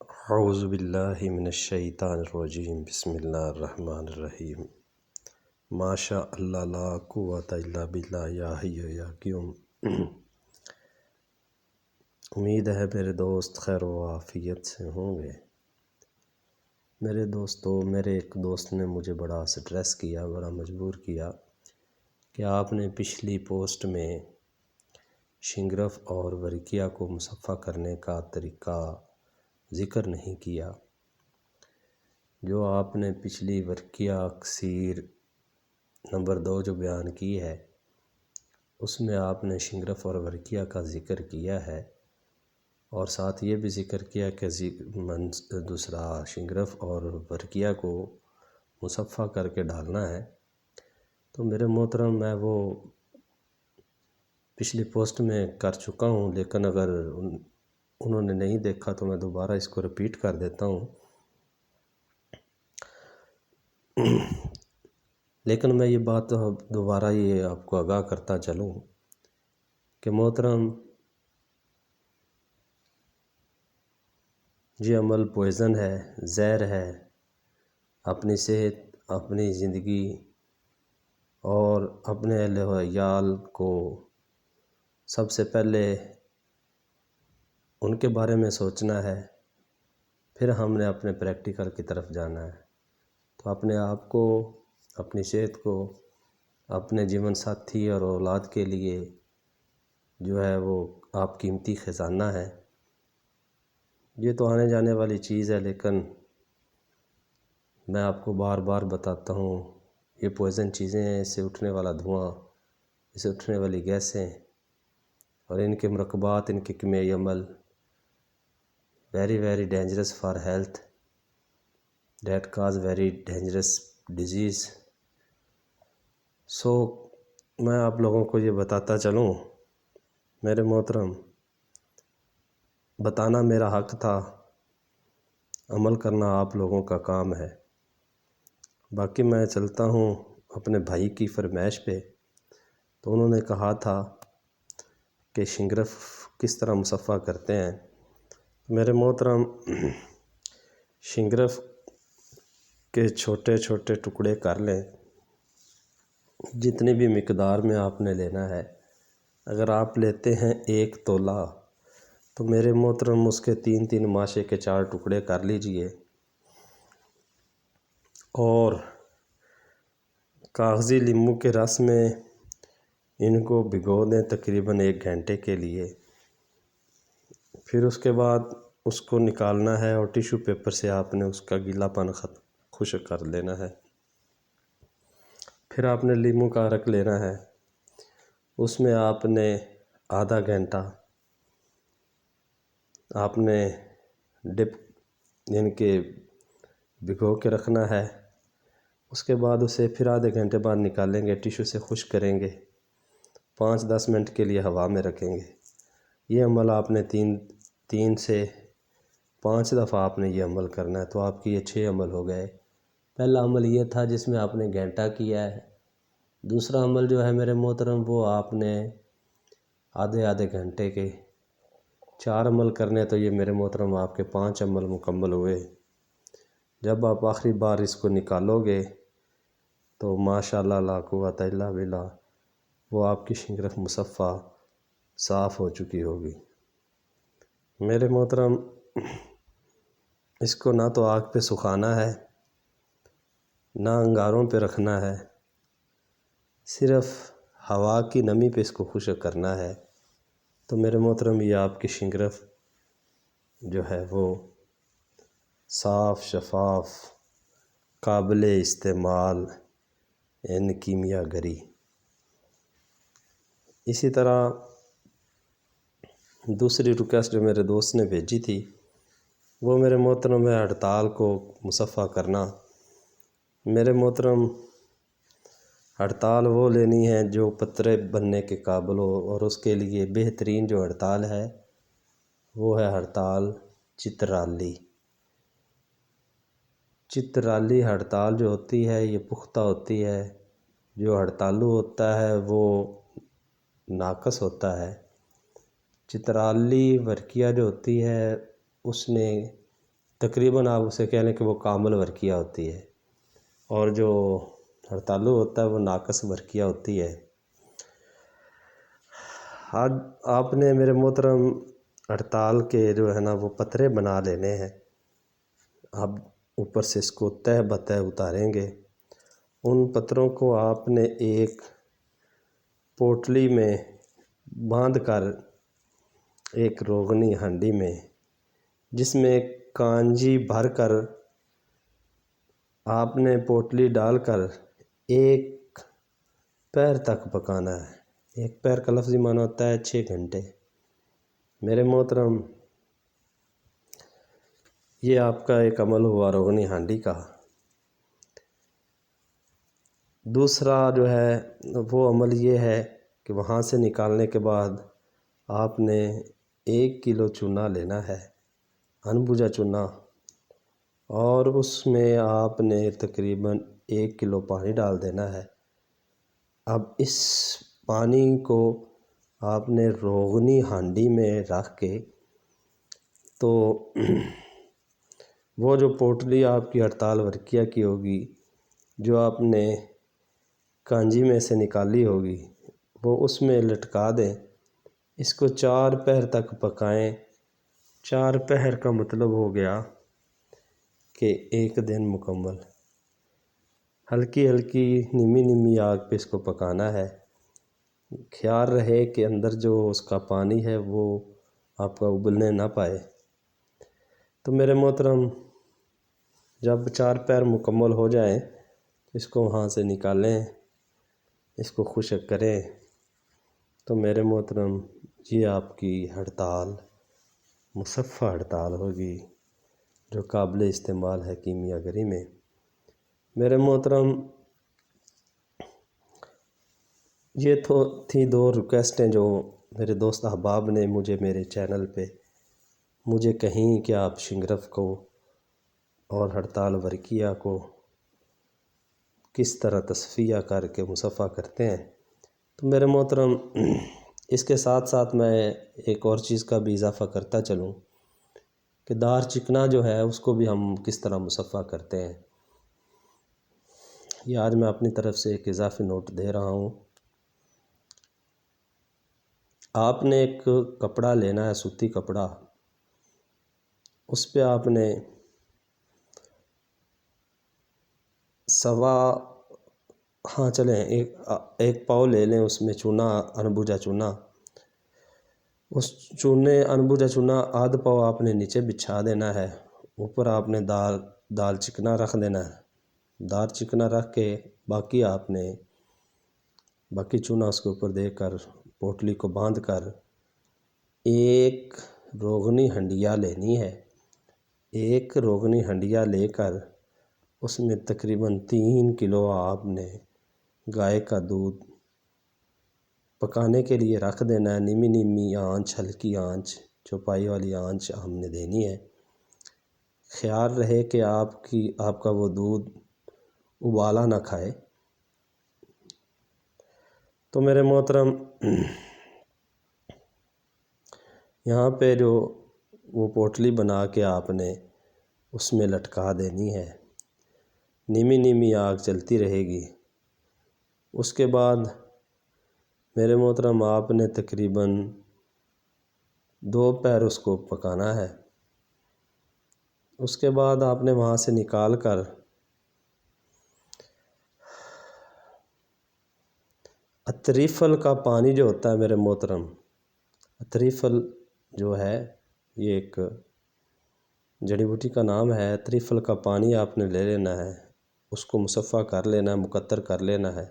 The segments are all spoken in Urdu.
اعوذ باللہ من الشیطان الرجیم بسم اللہ الرحمن الرحیم ماشاء اللہ لا قوت الا باللہ یا حی یا قیوم۔ امید ہے میرے دوست خیر و عافیت سے ہوں گے۔ میرے دوستو، میرے ایک دوست نے مجھے بڑا سٹریس کیا، بڑا مجبور کیا کہ آپ نے پچھلی پوسٹ میں شنگرف اور ورقیہ کو مصفح کرنے کا طریقہ ذکر نہیں کیا۔ جو آپ نے پچھلی ورقیہ اکسیر نمبر 2 جو بیان کی ہے، اس میں آپ نے شنگرف اور ورقیہ کا ذکر کیا ہے، اور ساتھ یہ بھی ذکر کیا کہ دوسرا شنگرف اور ورقیہ کو مصفح کر کے ڈالنا ہے۔ تو میرے محترم، میں وہ پچھلی پوسٹ میں کر چکا ہوں، لیکن اگر انہوں نے نہیں دیکھا تو میں دوبارہ اس کو رپیٹ کر دیتا ہوں۔ لیکن میں یہ بات دوبارہ یہ آپ کو آگاہ کرتا چلوں کہ محترم، یہ عمل پوائزن ہے، زہر ہے۔ اپنی صحت، اپنی زندگی اور اپنے اہل و عیال کو سب سے پہلے ان کے بارے میں سوچنا ہے، پھر ہم نے اپنے پریکٹیکل کی طرف جانا ہے۔ تو اپنے آپ کو، اپنی صحت کو، اپنے جیون ساتھی اور اولاد کے لیے جو ہے وہ آپ قیمتی خزانہ ہے۔ یہ تو آنے جانے والی چیز ہے، لیکن میں آپ کو بار بار بتاتا ہوں، یہ پوائزن چیزیں ہیں، اس سے اٹھنے والا دھواں، اس سے اٹھنے والی گیسیں اور ان کے مرکبات، ان کے کیمیائی عمل very dangerous for health, that cause very dangerous diseases. So میں آپ لوگوں کو یہ بتاتا چلوں، میرے محترم، بتانا میرا حق تھا، عمل کرنا آپ لوگوں کا کام ہے۔ باقی میں چلتا ہوں اپنے بھائی کی فرمائش پہ۔ تو انہوں نے کہا تھا کہ شنگرف کس طرح مصفح کرتے ہیں۔ میرے محترم، شنگرف کے چھوٹے چھوٹے ٹکڑے کر لیں، جتنی بھی مقدار میں آپ نے لینا ہے۔ اگر آپ لیتے ہیں 1 تولہ، تو میرے محترم اس کے 3 ماشے کے 4 ٹکڑے کر لیجئے، اور کاغذی لیموں کے رس میں ان کو بھگو دیں تقریباً 1 گھنٹے کے لیے۔ پھر اس کے بعد اس کو نکالنا ہے اور ٹیشو پیپر سے آپ نے اس کا گیلا پن خشک کر لینا ہے۔ پھر آپ نے لیموں کا عرق لینا ہے، اس میں آپ نے آدھا گھنٹہ آپ نے ڈپ یعنی کہ بھگو کے رکھنا ہے۔ اس کے بعد اسے پھر آدھے گھنٹے بعد نکالیں گے، ٹیشو سے خشک کریں گے، 5-10 منٹ کے لیے ہوا میں رکھیں گے۔ یہ عمل آپ نے 3 سے 5 دفعہ آپ نے یہ عمل کرنا ہے، تو آپ کی یہ 6 عمل ہو گئے۔ پہلا عمل یہ تھا جس میں آپ نے گھنٹہ کیا ہے۔ دوسرا عمل جو ہے میرے محترم، وہ آپ نے آدھے گھنٹے کے 4 عمل کرنے، تو یہ میرے محترم آپ کے 5 عمل مکمل ہوئے۔ جب آپ آخری بار اس کو نکالو گے تو ماشاءاللہ لا قوت الا باللہ، وہ آپ کی شنگرف مصفح صاف ہو چکی ہوگی۔ میرے محترم، اس کو نہ تو آگ پہ سکھانا ہے، نہ انگاروں پہ رکھنا ہے، صرف ہوا کی نمی پہ اس کو خشک کرنا ہے۔ تو میرے محترم، یہ آپ کی شنگرف جو ہے وہ صاف، شفاف، قابل استعمال، کیمیا گری۔ اسی طرح دوسری ریکویسٹ جو میرے دوست نے بھیجی تھی، وہ میرے محترم ہے ہڑتال کو مصفح کرنا۔ میرے محترم، ہڑتال وہ لینی ہے جو پترے بننے کے قابل ہو، اور اس کے لیے بہترین جو ہڑتال ہے وہ ہے ہڑتال چترالی۔ چترالی ہڑتال جو ہوتی ہے یہ پختہ ہوتی ہے، جو ہڑتالو ہوتا ہے وہ ناقص ہوتا ہے۔ چترالی ورقیہ جو ہوتی ہے اس نے تقریباً آپ اسے کہہ لیں کہ وہ کامل ورقیہ ہوتی ہے، اور جو ہڑتالو ہوتا ہے وہ ناقص ورقیہ ہوتی ہے۔ آج آپ نے میرے محترم ہڑتال کے جو ہے نا وہ پترے بنا لینے ہیں۔ آپ اوپر سے اس کو تہہ بتہ اتاریں گے۔ ان پتروں کو آپ نے ایک پوٹلی میں باندھ کر، ایک روغنی ہانڈی میں، جس میں کانجی بھر کر آپ نے پوٹلی ڈال کر ایک پیر تک پکانا ہے۔ ایک پیر کا لفظی معنی ہوتا ہے 6 گھنٹے۔ میرے محترم، یہ آپ کا ایک عمل ہوا روغنی ہانڈی کا۔ دوسرا جو ہے وہ عمل یہ ہے کہ وہاں سے نکالنے کے بعد آپ نے 1 کلو چونا لینا ہے، انبوجا چونا، اور اس میں آپ نے تقریباً 1 کلو پانی ڈال دینا ہے۔ اب اس پانی کو آپ نے روغنی ہانڈی میں رکھ کے، تو وہ جو پوٹلی آپ کی ہڑتال ورقیہ کی ہوگی، جو آپ نے کانجی میں سے نکالی ہوگی، وہ اس میں لٹکا دیں۔ اس کو 4 پہر تک پکائیں۔ 4 پہر کا مطلب ہو گیا کہ 1 دن مکمل۔ ہلکی ہلکی نیمی نیمی آگ پہ اس کو پکانا ہے۔ خیال رہے کہ اندر جو اس کا پانی ہے وہ آپ کا ابلنے نہ پائے۔ تو میرے محترم، جب 4 پہر مکمل ہو جائیں، اس کو وہاں سے نکالیں، اس کو خشک کریں۔ تو میرے محترم، یہ آپ کی ہڑتال مصفہ ہڑتال ہوگی، جو قابل استعمال ہے کیمیا گری میں۔ میرے محترم، یہ تھی 2 ریکویسٹیں جو میرے دوست احباب نے مجھے میرے چینل پہ مجھے کہیں کہ آپ شنگرف کو اور ہڑتال ورقیہ کو کس طرح تصفیہ کر کے مصفہ کرتے ہیں۔ تو میرے محترم، اس کے ساتھ ساتھ میں ایک اور چیز کا بھی اضافہ کرتا چلوں کہ دار چکنا جو ہے اس کو بھی ہم کس طرح مصفہ کرتے ہیں۔ یہ آج میں اپنی طرف سے ایک اضافی نوٹ دے رہا ہوں۔ آپ نے ایک کپڑا لینا ہے، سوتی کپڑا، اس پہ آپ نے ایک پاؤ لے لیں، اس میں چونا، انبوجا چونا، اس انبوجا چونا آدھ پاؤ آپ نے نیچے بچھا دینا ہے۔ اوپر آپ نے دال چکنا رکھ دینا ہے۔ دال چکنا رکھ کے باقی چونا اس کے اوپر دے کر پوٹلی کو باندھ کر ایک روغنی ہنڈیا لینی ہے۔ ایک روغنی ہنڈیا لے کر اس میں تقریباً 3 کلو آپ نے گائے کا دودھ پکانے کے لیے رکھ دینا ہے۔ نیمی نیمی آنچ، ہلکی آنچ، چوپائی والی آنچ ہم نے دینی ہے۔ خیال رہے کہ آپ کا وہ دودھ ابالا نہ کھائے۔ تو میرے محترم، یہاں پہ جو وہ پوٹلی بنا کے آپ نے اس میں لٹکا دینی ہے۔ نیمی نیمی آگ چلتی رہے گی۔ اس کے بعد میرے محترم، آپ نے تقریباً 2 پہر اس کو پکانا ہے۔ اس کے بعد آپ نے وہاں سے نکال کر اتریفل کا پانی جو ہوتا ہے میرے محترم، اتریفل جو ہے یہ ایک جڑی بوٹی کا نام ہے۔ اتریفل کا پانی آپ نے لے لینا ہے، اس کو مصفہ کر لینا ہے، مقطر کر لینا ہے۔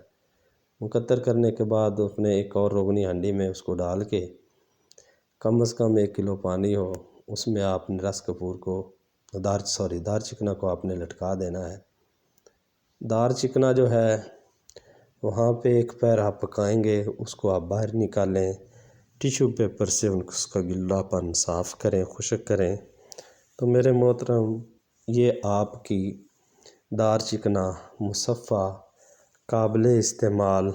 مقطر کرنے کے بعد اپنے ایک اور روغنی ہانڈی میں اس کو ڈال کے کم از کم 1 کلو پانی ہو، اس میں آپ نے رس کپور کو دار چکنا کو آپ نے لٹکا دینا ہے۔ دار چکنا جو ہے وہاں پہ 1 پیر آپ پکائیں گے، اس کو آپ باہر نکالیں، ٹیشو پیپر سے اس کا گلا پن صاف کریں، خشک کریں۔ تو میرے محترم، یہ آپ کی دار چکنا مصفہ قابل استعمال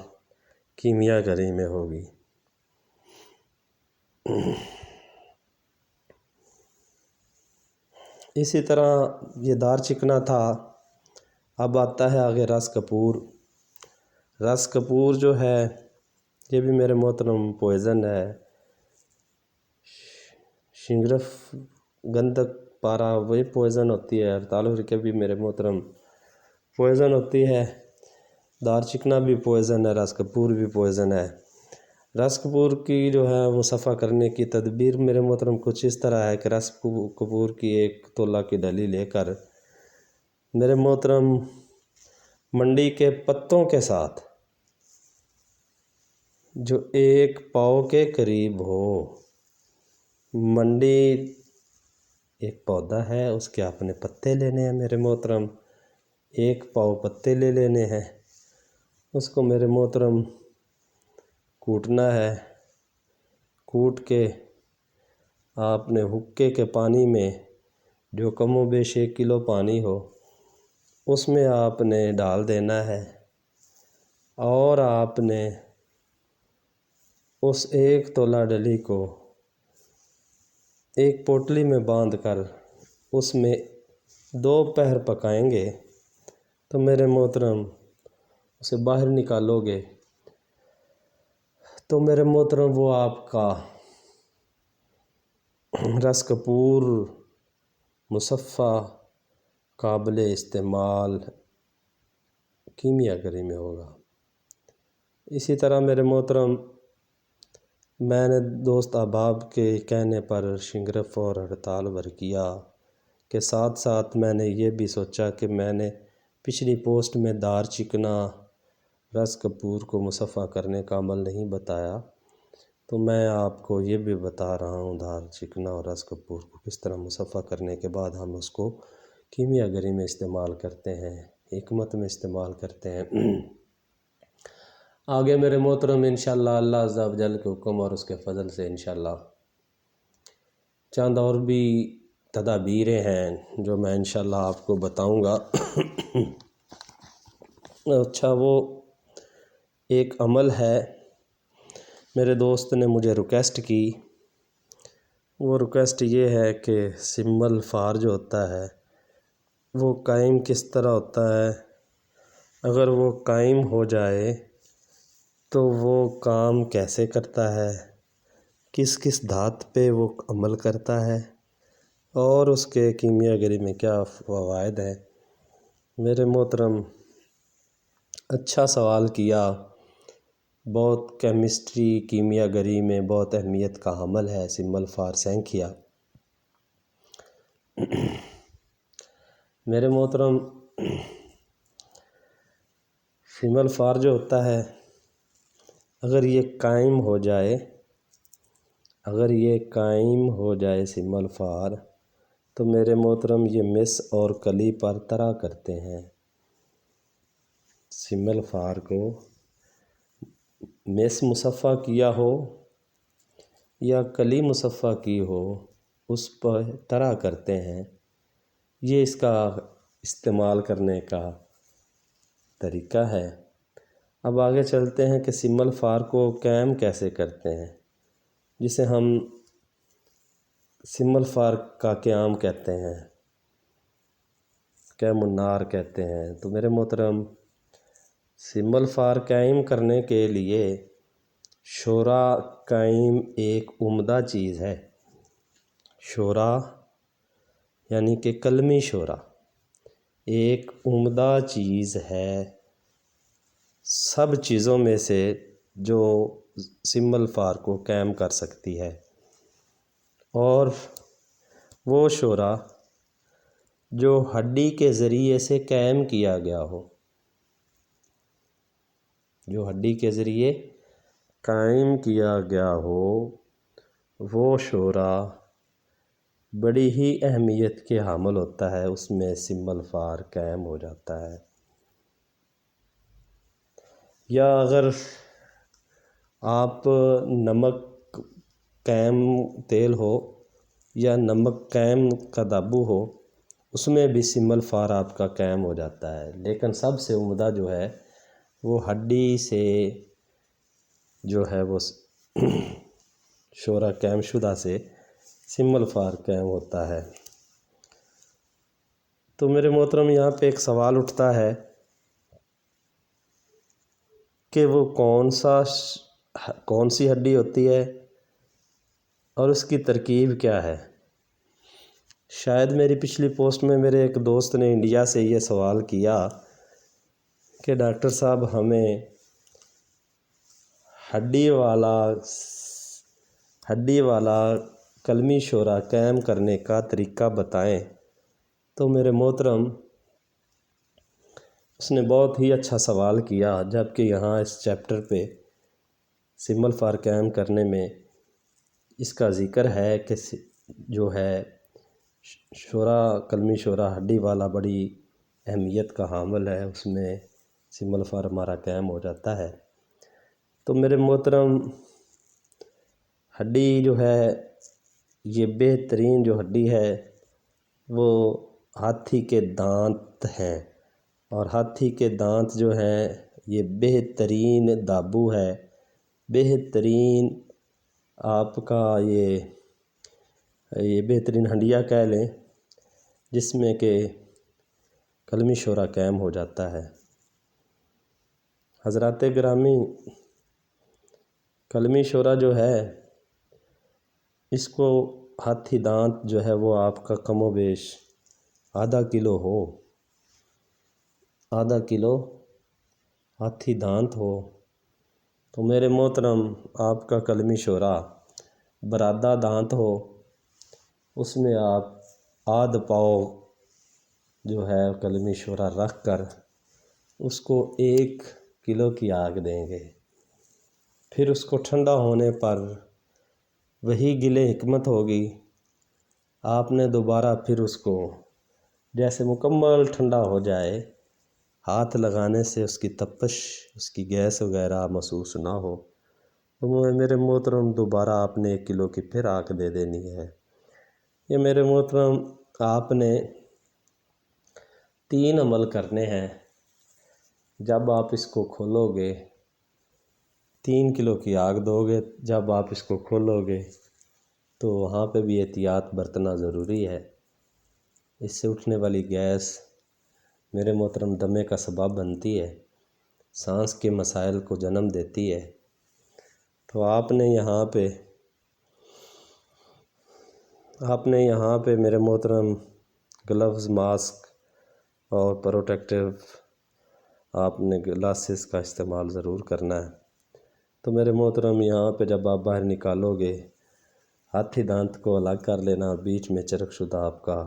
کیمیا گری میں ہوگی۔ اسی طرح یہ دار چکنا تھا۔ اب آتا ہے آگے رس کپور۔ رس کپور جو ہے یہ بھی میرے محترم پوائزن ہے۔ شنگرف گندک پارا وہی پوائزن ہوتی ہے، ہڑتال حرکے بھی میرے محترم پوائزن ہوتی ہے، دار چکنا بھی پوائزن ہے، رس کپور بھی پوائزن ہے۔ رس کپور کی جو ہے وہ صفا کرنے کی تدبیر میرے محترم کچھ اس طرح ہے کہ رس کپور کی 1 تولہ کی ڈلی لے کر میرے محترم منڈی کے پتوں کے ساتھ جو 1 پاؤ کے قریب ہو، منڈی ایک پودا ہے، اس کے اپنے پتے لینے ہیں میرے محترم، 1 پاؤ پتے لے لینے ہیں، اس کو میرے محترم کوٹنا ہے۔ کوٹ کے آپ نے حکے کے پانی میں جو کم و بیش 1 کلو پانی ہو اس میں آپ نے ڈال دینا ہے، اور آپ نے اس 1 تولہ ڈلی کو ایک پوٹلی میں باندھ کر اس میں 2 پہر پکائیں گے تو میرے محترم اسے باہر نکالو گے تو میرے محترم وہ آپ کا رس کپور مصفہ قابل استعمال کیمیا گری میں ہوگا۔ اسی طرح میرے محترم میں نے دوست احباب کے کہنے پر شنگرف اور ہڑتال ورکیہ کے ساتھ ساتھ میں نے یہ بھی سوچا کہ میں نے پچھلی پوسٹ میں دار چکنا رس کپور کو مصفہ کرنے کا عمل نہیں بتایا، تو میں آپ کو یہ بھی بتا رہا ہوں دار چکنا اور رس کپور کو کس طرح مصفہ کرنے کے بعد ہم اس کو کیمیا گری میں استعمال کرتے ہیں، حکمت میں استعمال کرتے ہیں۔ آگے میرے محترم انشاءاللہ اللہ عز و جل کے حکم اور اس کے فضل سے انشاءاللہ چند اور بھی تدابیریں ہیں جو میں انشاءاللہ آپ کو بتاؤں گا۔ اچھا، وہ ایک عمل ہے، میرے دوست نے مجھے ریکویسٹ کی، وہ ریکویسٹ یہ ہے کہ سمبل فار جو ہوتا ہے وہ قائم کس طرح ہوتا ہے، اگر وہ قائم ہو جائے تو وہ کام کیسے کرتا ہے، کس کس دھات پہ وہ عمل کرتا ہے اور اس کے کیمیا گری میں کیا فوائد ہیں۔ میرے محترم اچھا سوال کیا، بہت کیمسٹری کیمیا گری میں بہت اہمیت کا عمل ہے سمبل فار سینکھیا۔ میرے محترم سمبل فار جو ہوتا ہے اگر یہ قائم ہو جائے، سمبل فار، تو میرے محترم یہ مس اور کلی پر طرح کرتے ہیں۔ سمبل فار کو مس مصفہ کیا ہو یا کلی مصفہ کی ہو اس پر طرح کرتے ہیں، یہ اس کا استعمال کرنے کا طریقہ ہے۔ اب آگے چلتے ہیں کہ سمبل فار کو قائم کیسے کرتے ہیں، جسے ہم سمبل فار کا قیام کہتے ہیں، قیم النار کہتے ہیں۔ تو میرے محترم سمبل فار قائم کرنے کے لیے شورا قائم ایک عمدہ چیز ہے۔ شورا یعنی کہ کلمی شورا ایک عمدہ چیز ہے سب چیزوں میں سے جو سمبل فار کو قائم کر سکتی ہے، اور وہ شورا جو ہڈی کے ذریعے سے قائم کیا گیا ہو، وہ شورا بڑی ہی اہمیت کے حامل ہوتا ہے، اس میں سمبل فار قائم ہو جاتا ہے۔ یا اگر آپ نمک قائم تیل ہو یا نمک قائم کا دابو ہو، اس میں بھی سمبل فار آپ کا قائم ہو جاتا ہے، لیکن سب سے عمدہ جو ہے وہ ہڈی سے جو ہے وہ شورا قائم شدہ سے سمبل فار قائم ہوتا ہے۔ تو میرے محترم یہاں پہ ایک سوال اٹھتا ہے کہ وہ کون سی ہڈی ہوتی ہے اور اس کی ترکیب کیا ہے۔ شاید میری پچھلی پوسٹ میں میرے ایک دوست نے انڈیا سے یہ سوال کیا کہ ڈاکٹر صاحب ہمیں ہڈی والا قلمی شورا قائم کرنے کا طریقہ بتائیں۔ تو میرے محترم اس نے بہت ہی اچھا سوال کیا، جبکہ یہاں اس چیپٹر پہ سمبل فار قائم کرنے میں اس کا ذکر ہے کہ جو ہے قلمی شورا ہڈی والا بڑی اہمیت کا حامل ہے، اس میں سمبل فار ہمارا قائم ہو جاتا ہے۔ تو میرے محترم ہڈی جو ہے یہ بہترین جو ہڈی ہے وہ ہاتھی کے دانت ہیں، اور ہاتھی کے دانت جو ہیں یہ بہترین دابو ہے، بہترین آپ کا یہ بہترین ہنڈیا کہہ لیں جس میں کہ قلمی شورا قائم ہو جاتا ہے۔ حضرات گرامی، قلمی شورا جو ہے اس کو ہاتھی دانت جو ہے وہ آپ کا کم و بیش آدھا کلو ہاتھی دانت ہو تو میرے محترم آپ کا قلمی شورا برادہ دانت ہو، اس میں آپ آدھ پاؤ جو ہے قلمی شورا رکھ کر اس کو 1 کلو کی آگ دیں گے۔ پھر اس کو ٹھنڈا ہونے پر وہی گلے حکمت ہوگی، آپ نے دوبارہ پھر اس کو جیسے مکمل ٹھنڈا ہو جائے، ہاتھ لگانے سے اس کی تپش، اس کی گیس وغیرہ محسوس نہ ہو، تو میرے محترم دوبارہ آپ نے 1 کلو کی پھر آگ دے دینی ہے۔ یہ میرے محترم آپ نے 3 عمل کرنے ہیں۔ جب آپ اس کو کھولو گے 3 کلو کی آگ دو گے، جب آپ اس کو کھولو گے تو وہاں پہ بھی احتیاط برتنا ضروری ہے۔ اس سے اٹھنے والی گیس میرے محترم دمے کا سبب بنتی ہے، سانس کے مسائل کو جنم دیتی ہے۔ تو آپ نے یہاں پہ میرے محترم گلوز، ماسک اور پروٹیکٹیو آپ نے گلاسز کا استعمال ضرور کرنا ہے۔ تو میرے محترم یہاں پہ جب آپ باہر نکالو گے ہاتھی دانت کو الگ کر لینا، بیچ میں چرک شدہ آپ کا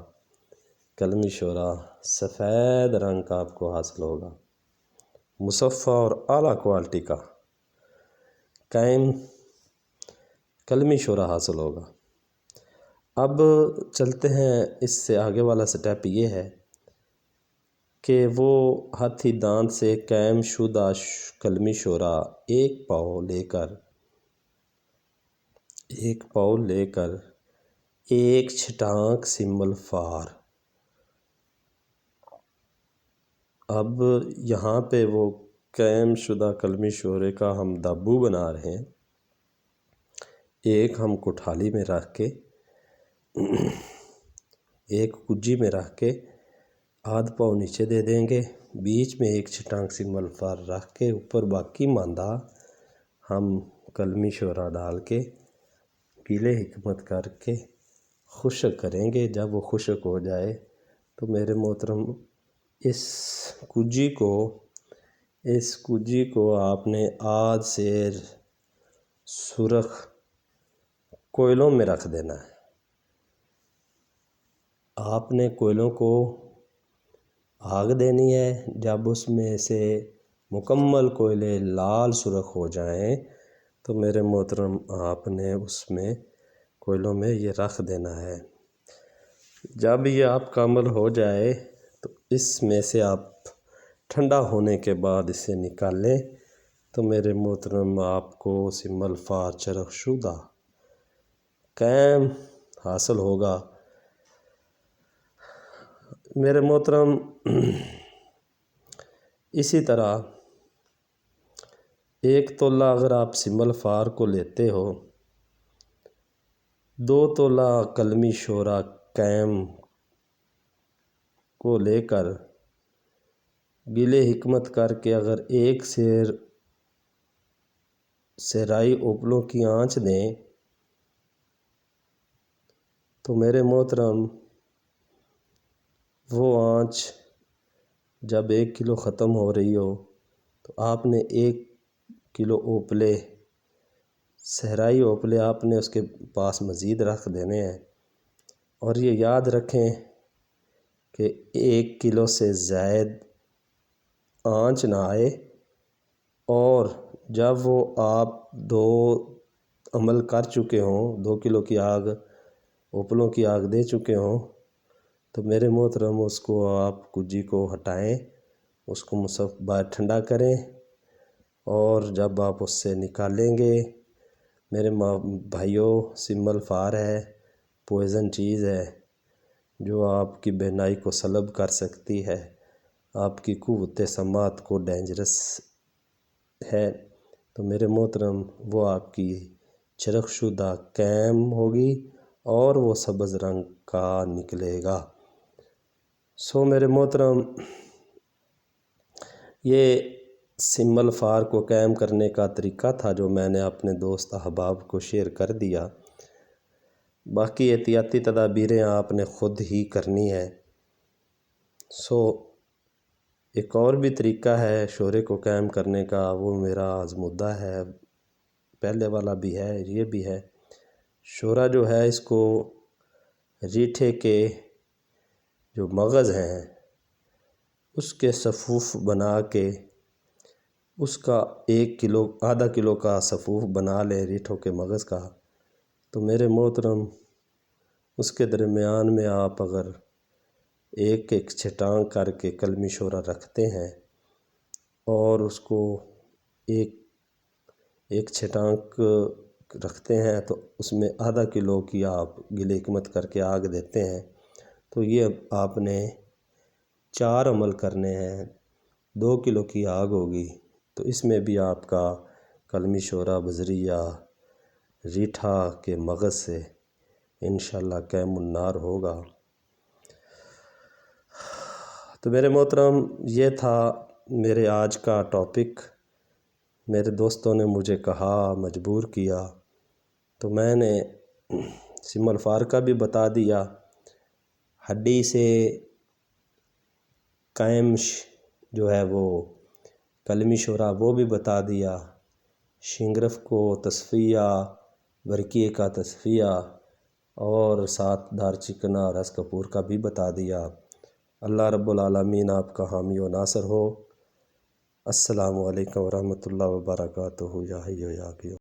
قلمی شورا سفید رنگ کا آپ کو حاصل ہوگا، مصفہ اور اعلیٰ کوالٹی کا قائم قلمی شورا حاصل ہوگا۔ اب چلتے ہیں، اس سے آگے والا سٹیپ یہ ہے کہ وہ ہاتھی دانت سے قائم شدہ قلمی شورا 1 پاؤ لے کر 1 چھٹانک سمبل فار۔ اب یہاں پہ وہ قائم شدہ قلمی شورے کا ہم دابو بنا رہے ہیں۔ ایک ہم کٹھالی میں رکھ کے، ایک کجی میں رکھ کے آدھ پاؤ نیچے دے دیں گے، بیچ میں 1 چھٹانک سمبل فار رکھ کے اوپر باقی ماندہ ہم قلمی شورا ڈال کے گیلے حکمت کر کے خشک کریں گے۔ جب وہ خشک ہو جائے تو میرے محترم اس کجی کو آپ نے آدھ سیر سرخ کوئلوں میں رکھ دینا ہے۔ آپ نے کوئلوں کو آگ دینی ہے، جب اس میں سے مکمل کوئلے لال سرخ ہو جائیں تو میرے محترم آپ نے اس میں کوئلوں میں یہ رکھ دینا ہے۔ جب یہ آپ کا عمل ہو جائے تو اس میں سے آپ ٹھنڈا ہونے کے بعد اسے نکال لیں تو میرے محترم آپ کو سمبل فار چرخ شدہ قائم حاصل ہوگا۔ میرے محترم اسی طرح 1 تولہ اگر آپ سمبل فار کو لیتے ہو، 2 تولہ قلمی شورا قائم کو لے کر گلے حکمت کر کے اگر ایک صحرائی اوپلوں کی آنچ دیں تو میرے محترم وہ آنچ جب 1 کلو ختم ہو رہی ہو تو آپ نے 1 کلو اوپلے صحرائی اوپلے آپ نے اس کے پاس مزید رکھ دینے ہیں، اور یہ یاد رکھیں کہ 1 کلو سے زائد آنچ نہ آئے، اور جب وہ آپ 2 عمل کر چکے ہوں، 2 کلو کی آگ اوپلوں کی آگ دے چکے ہوں، تو میرے محترم اس کو آپ کجی کو ہٹائیں، اس کو باہر ٹھنڈا کریں، اور جب آپ اس سے نکالیں گے میرے بھائیوں، سمل فار ہے، پوائزن چیز ہے جو آپ کی بینائی کو سلب کر سکتی ہے، آپ کی قوت سماعت کو ڈینجرس ہے، تو میرے محترم وہ آپ کی چرخ شدہ کیم ہوگی اور وہ سبز رنگ کا نکلے گا۔ میرے محترم، یہ سمل فار کو قائم کرنے کا طریقہ تھا جو میں نے اپنے دوست احباب کو شیئر کر دیا۔ باقی احتیاطی تدابیریں آپ نے خود ہی کرنی ہے۔ ایک اور بھی طریقہ ہے شورے کو قائم کرنے کا، وہ میرا آزمودہ ہے، پہلے والا بھی ہے، یہ بھی ہے۔ شورا جو ہے اس کو ریٹھے کے جو مغز ہیں اس کے صفوف بنا کے اس کا 1 کلو آدھا کلو کا صفوف بنا لے ریٹھوں کے مغز کا، تو میرے محترم اس کے درمیان میں آپ اگر ایک چھٹانک کر کے کلمی شورا رکھتے ہیں اور اس کو ایک چھٹانک رکھتے ہیں تو اس میں آدھا کلو کی آپ گل حکمت کر کے آگ دیتے ہیں، تو یہ آپ نے 4 عمل کرنے ہیں، 2 کلو کی آگ ہوگی، تو اس میں بھی آپ کا کلمی شورا بذریعہ ریٹھا کے مغز سے انشاءاللہ قیم النار ہوگا۔ تو میرے محترم یہ تھا میرے آج کا ٹاپک۔ میرے دوستوں نے مجھے کہا، مجبور کیا، تو میں نے سمل فار کا بھی بتا دیا، ہڈی سے قائم جو ہے وہ کلمی شورا وہ بھی بتا دیا، شنگرف کو تصفیہ، برقیے کا تصفیہ، اور ساتھ دار چکنا رس کپور کا بھی بتا دیا۔ اللہ رب العالمین آپ کا حامی و ناصر ہو۔ السلام علیکم ورحمۃ اللہ وبرکاتہ۔ یا حی یا قیوم۔